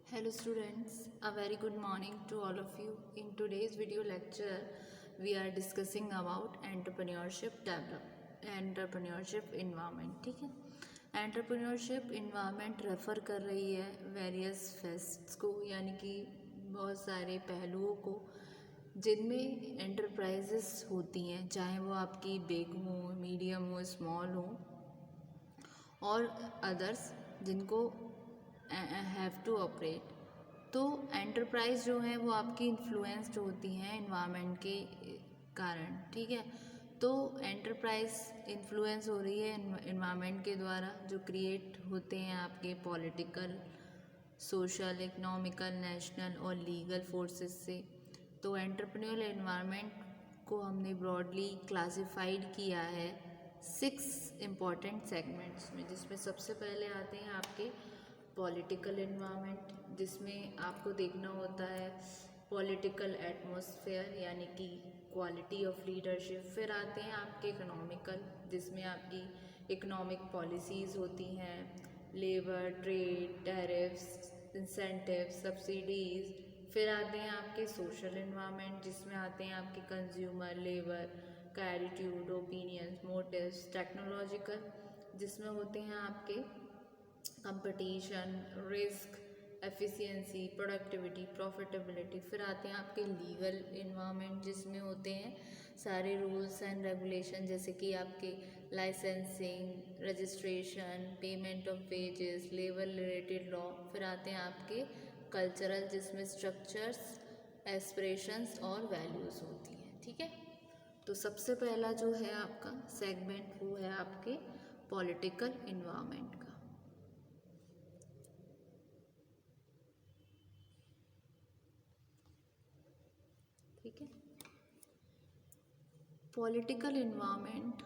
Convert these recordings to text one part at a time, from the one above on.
Hello students, a very good morning to all of you. In today's video lecture, we are discussing about entrepreneurship environment. ठीक है, entrepreneurship environment refer कर रही है various fests को, यानी कि बहुत सारे पहलुओं को जिनमें एंटरप्राइजेस होती हैं, चाहे वो आपकी बिग हो, मीडियम हो, स्मॉल हो और अदर्स जिनको हैव टू ऑपरेट। तो एंटरप्राइज जो है वो आपकी इन्फ्लुएंस्ड होती हैं इन्वायरमेंट के कारण। ठीक है, तो एंटरप्राइज इन्फ्लुएंस हो रही है इन्वायरमेंट के द्वारा, जो क्रिएट होते हैं आपके पॉलिटिकल, सोशल, इकोनॉमिकल, नेशनल और लीगल फोर्सेस से। तो एंटरप्रेन्योरल इन्वायरमेंट को हमने ब्रॉडली क्लासिफाइड किया है 6 इम्पॉर्टेंट सेगमेंट्स में, जिसमें सबसे पहले आते हैं आपके पॉलिटिकल इन्वायरमेंट, जिसमें आपको देखना होता है पॉलिटिकल एटमॉस्फेयर यानी कि क्वालिटी ऑफ लीडरशिप। फिर आते हैं आपके इकोनॉमिकल, जिसमें आपकी इकोनॉमिक पॉलिसीज़ होती हैं, labour, trade, tariffs, incentive, subsidies. फिर आते हैं आपके सोशल इन्वायरमेंट, जिसमें आते हैं आपके कंज्यूमर, लेबर का एटीट्यूड, ओपिनियंस, मोटिव्स। टेक्नोलॉजिकल, जिसमें होते हैं आपके competition, risk, efficiency, productivity, profitability. फिर आते हैं आपके लीगल इन्वायरमेंट, जिसमें होते हैं सारे रूल्स एंड रेगुलेशन, जैसे कि आपके licensing, registration, payment of wages, labour related law. फिर आते हैं आपके कल्चरल, जिसमें स्ट्रक्चर्स, एस्पिरेशंस और वैल्यूज़ होती हैं। ठीक है, तो सबसे पहला जो है आपका सेगमेंट वो है आपके पॉलिटिकल इन्वायरमेंट का। ठीक है, political environment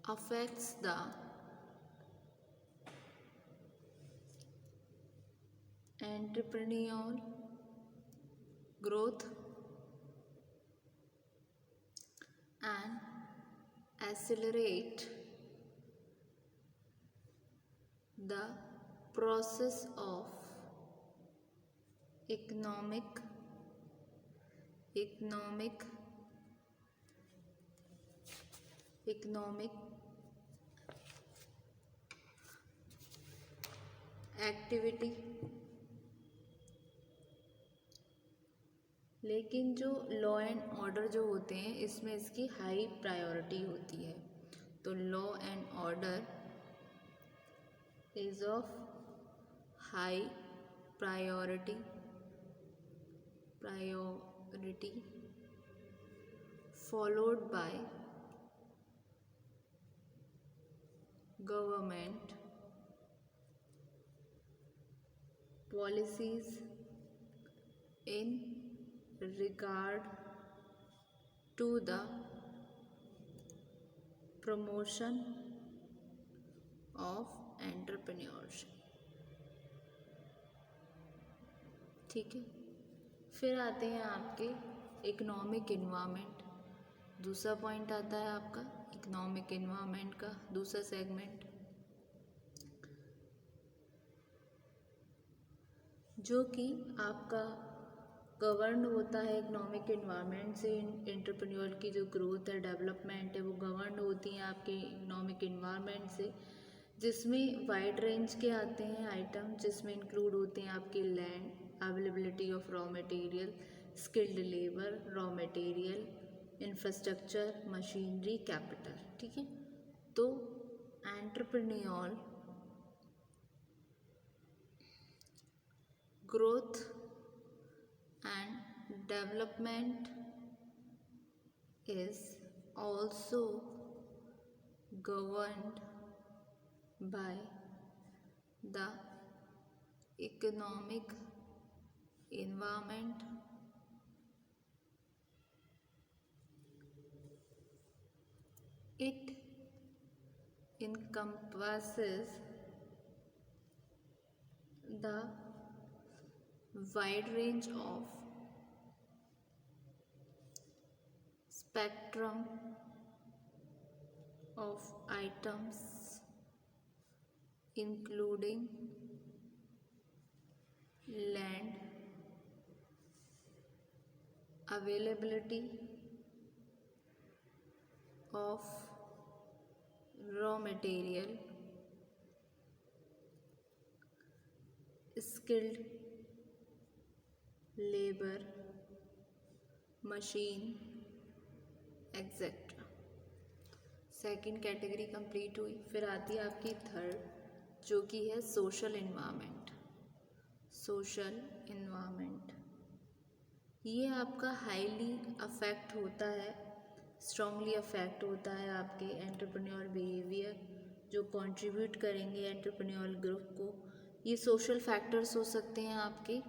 affects the entrepreneurial growth and accelerate the process of economic activity. लेकिन जो लॉ एंड ऑर्डर जो होते हैं, इसमें इसकी हाई प्रायोरिटी होती है। तो law and order is of high priority followed by government policies in regard to the promotion of entrepreneurship। ठीक है, फिर आते हैं आपके इकोनॉमिक इन्वायरमेंट। दूसरा पॉइंट आता है आपका इकोनॉमिक इन्वायरमेंट का दूसरा सेगमेंट, जो कि आपका गवर्न होता है इकोनॉमिक इन्वायरमेंट से। एंटरप्रेन्योर की जो ग्रोथ है, डेवलपमेंट है, वो गवर्न होती है आपके इकोनॉमिक इन्वायरमेंट से, जिसमें वाइड रेंज के आते हैं आइटम, जिसमें इंक्लूड होते हैं आपके land, availability of raw material, skilled labour, raw material, infrastructure, machinery, capital. ठीक है, तो entrepreneur growth and development is also governed by the economic environment it encompasses the wide range of spectrum of items including land availability of raw material, skilled labor, machine, etc. Second category complete हुई। फिर आती है आपकी third, जो कि है social environment. Social environment ये आपका हाईली अफेक्ट होता है, स्ट्रांगली अफेक्ट होता है आपके एंटरप्रेन्योर बिहेवियर, जो कंट्रीब्यूट करेंगे एंटरप्रेन्योर ग्रुप को। ये सोशल फैक्टर्स हो सकते हैं आपके,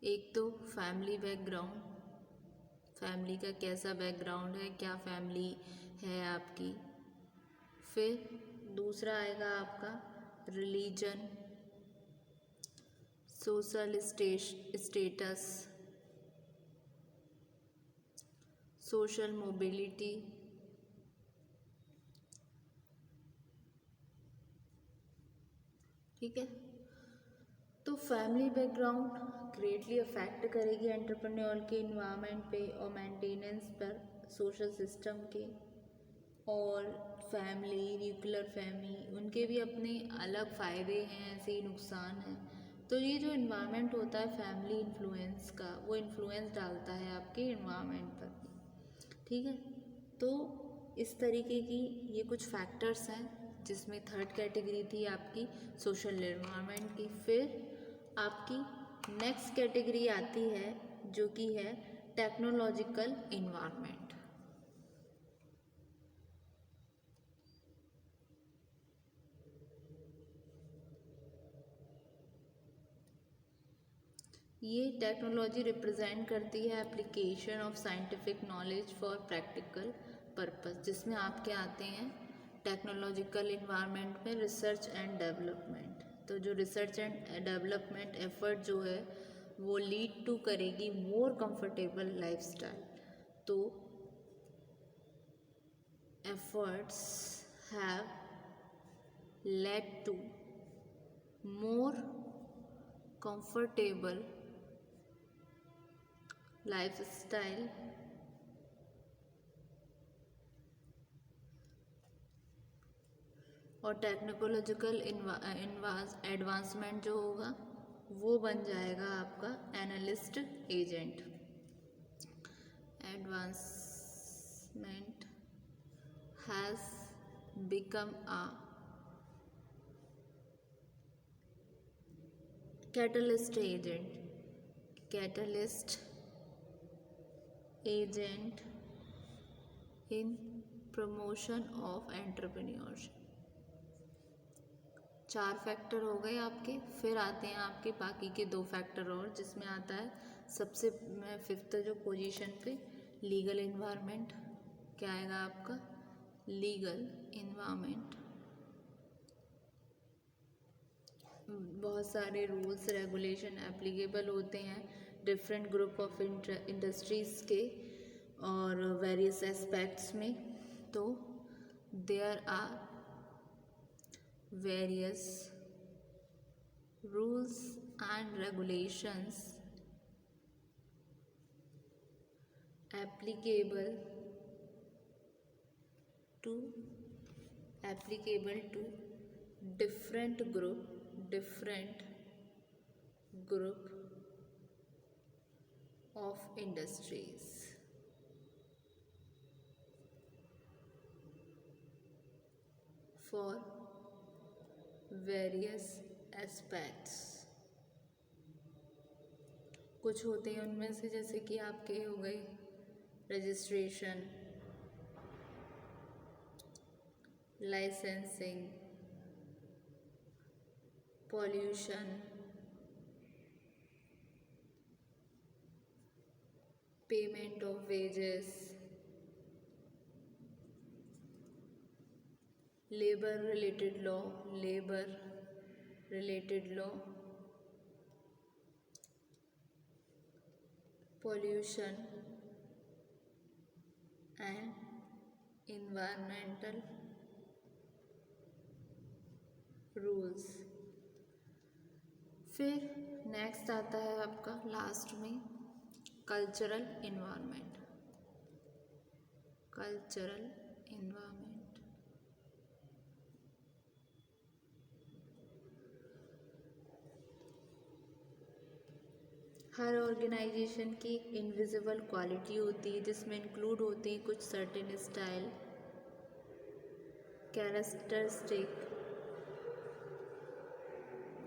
एक तो फैमिली बैकग्राउंड, फैमिली का कैसा बैकग्राउंड है, क्या फैमिली है आपकी। फिर दूसरा आएगा आपका religion, social status, social mobility, ठीक है। तो फैमिली बैकग्राउंड ग्रेटली अफेक्ट करेगी एंटरप्रेन्योर के इन्वायरमेंट पे और मेंटेनेंस पर सोशल सिस्टम के। और फैमिली, न्यूक्लियर फैमिली, उनके भी अपने अलग फ़ायदे हैं, ऐसे ही नुकसान हैं। तो ये जो इन्वायरमेंट होता है फैमिली इन्फ्लुएंस का, वो इन्फ्लुएंस डालता है आपके इन्वायरमेंट पर भी, ठीक है। तो इस तरीके की ये कुछ फैक्टर्स हैं, जिसमें थर्ड कैटेगरी थी आपकी सोशल एनवायरनमेंट की। फिर आपकी नेक्स्ट कैटेगरी आती है जो कि है टेक्नोलॉजिकल एनवायरनमेंट। ये टेक्नोलॉजी रिप्रेजेंट करती है application of scientific knowledge for practical purpose, जिसमें आपके आते हैं टेक्नोलॉजिकल इन्वायरमेंट में रिसर्च एंड डेवलपमेंट। तो जो रिसर्च एंड डेवलपमेंट एफर्ट जो है वो लीड टू करेगी मोर कंफर्टेबल लाइफस्टाइल। तो efforts have led to more comfortable lifestyle और टेक्नोलॉजिकल एडवांसमेंट जो होगा वो बन जाएगा आपका analyst agent. Advancement has become a catalyst agent in promotion of entrepreneurship। 4 factor हो गए आपके। फिर आते हैं आपके बाकी के 2 फैक्टर और, जिसमें आता है सबसे फिफ्थ जो पोजीशन पे लीगल इन्वायरमेंट। क्या आएगा आपका लीगल इन्वायरमेंट। बहुत सारे रूल्स रेगुलेशन एप्लीकेबल होते हैं डिफरेंट ग्रुप ऑफ इंडस्ट्रीज़ के और वेरियस एस्पेक्ट्स में। तो there are various rules and regulations applicable to different group of industries for various aspects। कुछ होते हैं उनमें से, जैसे कि आपके हो गए registration, licensing, pollution, payment of wages, labour related law, pollution and environmental rules. फिर नेक्स्ट आता है आपका लास्ट में कल्चरल इन्वायरमेंट। कल्चरल इन्वायरमेंट हर ऑर्गेनाइजेशन की एक इनविजिबल क्वालिटी होती है जिसमें इंक्लूड होते हैं कुछ certain style, characteristic,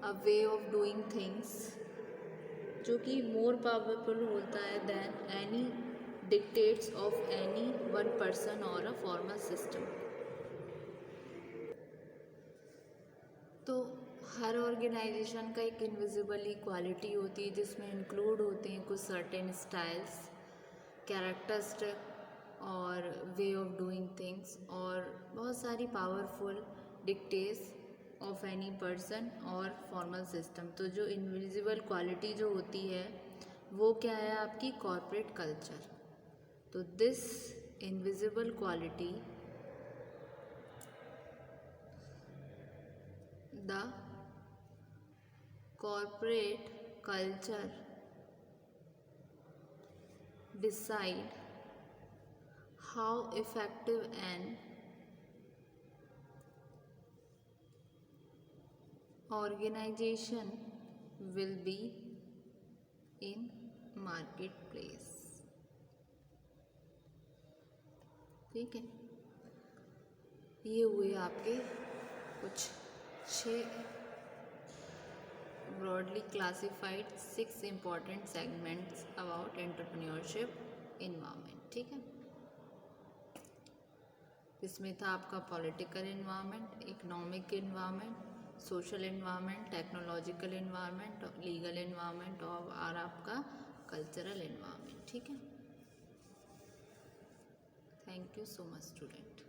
a way of doing things जो कि मोर पावरफुल होता है than any dictates of any one person और अ फॉर्मल सिस्टम। तो हर ऑर्गेनाइजेशन का एक इनविजिबल क्वालिटी होती है जिसमें इंक्लूड होते हैं कुछ सर्टेन स्टाइल्स, कैरेक्टरिस्टिक और वे ऑफ डूइंग थिंग्स और बहुत सारी powerful dictates of any person और फॉर्मल सिस्टम। तो जो इनविजिबल क्वालिटी जो होती है वो क्या है आपकी कॉर्पोरेट कल्चर। तो this invisible quality the corporate culture decide how effective an organization will be in marketplace। ठीक है, ये हुए आपके कुछ 6 broadly classified 6 important segments about entrepreneurship environment. ठीक है, इसमें था आपका political environment, economic environment, social environment, technological environment, legal environment और आपका कल्चरल इन्वायरमेंट। ठीक है, thank you so much student.